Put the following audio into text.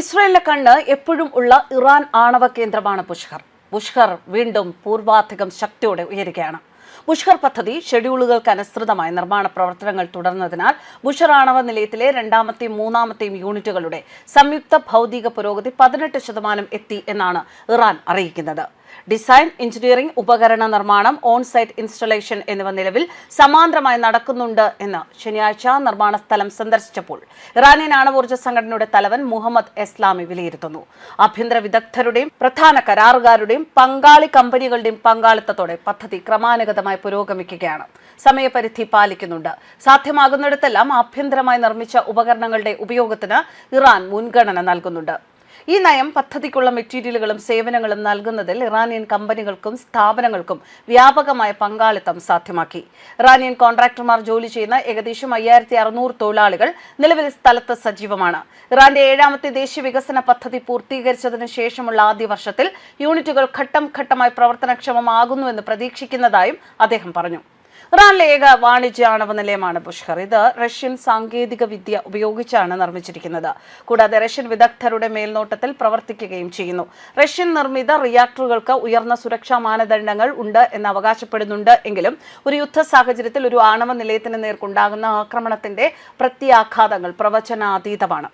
ഇസ്രായേലിലെ കണ്ണ് എപ്പോഴും ഉള്ള ഇറാൻ ആണവ കേന്ദ്രമാണ് ബുഷ്ഹർ. ബുഷ്ഹർ വീണ്ടും പൂർവാധികം ശക്തിയോടെ ഉയരുകയാണ്. ബുഷ്ഹർ പദ്ധതി ഷെഡ്യൂളുകൾക്ക് അനുസൃതമായ നിർമ്മാണ പ്രവർത്തനങ്ങൾ തുടർന്നതിനാൽ ബുഷർ ആണവ നിലയത്തിലെ രണ്ടാമത്തെയും മൂന്നാമത്തെയും യൂണിറ്റുകളുടെ സംയുക്ത ഭൗതിക പുരോഗതി 18% എത്തി എന്നാണ് ഇറാൻ അറിയിക്കുന്നത്. ഡിസൈൻ, എഞ്ചിനീയറിംഗ്, ഉപകരണ നിർമ്മാണം, ഓൺ സൈറ്റ് ഇൻസ്റ്റലേഷൻ എന്നിവ നിലവിൽ സമാന്തരമായി നടക്കുന്നുണ്ട് എന്ന് ശനിയാഴ്ച നിർമ്മാണ സ്ഥലം സന്ദർശിച്ചപ്പോൾ ഇറാനിയൻ ആണവോർജ്ജ സംഘടനയുടെ തലവൻ മുഹമ്മദ് എസ്ലാമി വിലയിരുത്തുന്നു. ആഭ്യന്തര വിദഗ്ധരുടെയും പ്രധാന കരാറുകാരുടെയും പങ്കാളി കമ്പനികളുടെയും പങ്കാളിത്തത്തോടെ പദ്ധതി ക്രമാനുഗതമായി പുരോഗമിക്കുകയാണ്. സമയപരിധി പാലിക്കുന്നുണ്ട്. സാധ്യമാകുന്നിടത്തെല്ലാം ആഭ്യന്തരമായി നിർമ്മിച്ച ഉപകരണങ്ങളുടെ ഉപയോഗത്തിന് ഇറാൻ മുൻഗണന നൽകുന്നുണ്ട്. ഈ നയം പദ്ധതിക്കുള്ള മെറ്റീരിയലുകളും സേവനങ്ങളും നൽകുന്നതിൽ ഇറാനിയൻ കമ്പനികൾക്കും സ്ഥാപനങ്ങൾക്കും വ്യാപകമായ പങ്കാളിത്തം സാധ്യമാക്കി. ഇറാനിയൻ കോൺട്രാക്ടർമാർ ജോലി ചെയ്യുന്ന ഏകദേശം 5600 തൊഴിലാളികൾ നിലവിൽ സ്ഥലത്ത് സജീവമാണ്. ഇറാന്റെ 7ാമത്തെ ദേശീയ വികസന പദ്ധതി പൂർത്തീകരിച്ചതിന് ശേഷമുള്ള ആദ്യ വർഷത്തിൽ യൂണിറ്റുകൾ ഘട്ടം ഘട്ടമായി പ്രവർത്തനക്ഷമമാകുന്നുവെന്ന് പ്രതീക്ഷിക്കുന്നതായും അദ്ദേഹം പറഞ്ഞു. ഇറാനിലെ ഏക വാണിജ്യ ആണവ നിലയമാണ് ബുഷ്ഹർ. ഇത് റഷ്യൻ സാങ്കേതിക വിദ്യ ഉപയോഗിച്ചാണ് നിർമ്മിച്ചിരിക്കുന്നത്. കൂടാതെ റഷ്യൻ വിദഗ്ധരുടെ മേൽനോട്ടത്തിൽ പ്രവർത്തിക്കുകയും ചെയ്യുന്നു. റഷ്യൻ നിർമ്മിത റിയാക്ടറുകൾക്ക് ഉയർന്ന സുരക്ഷാ മാനദണ്ഡങ്ങൾ ഉണ്ട് എന്ന് അവകാശപ്പെടുന്നുണ്ട് എങ്കിലും ഒരു യുദ്ധ സാഹചര്യത്തിൽ ഒരു ആണവ നിലയത്തിന് നേർക്കുണ്ടാകുന്ന ആക്രമണത്തിന്റെ പ്രത്യാഘാതങ്ങൾ പ്രവചനാതീതമാണ്.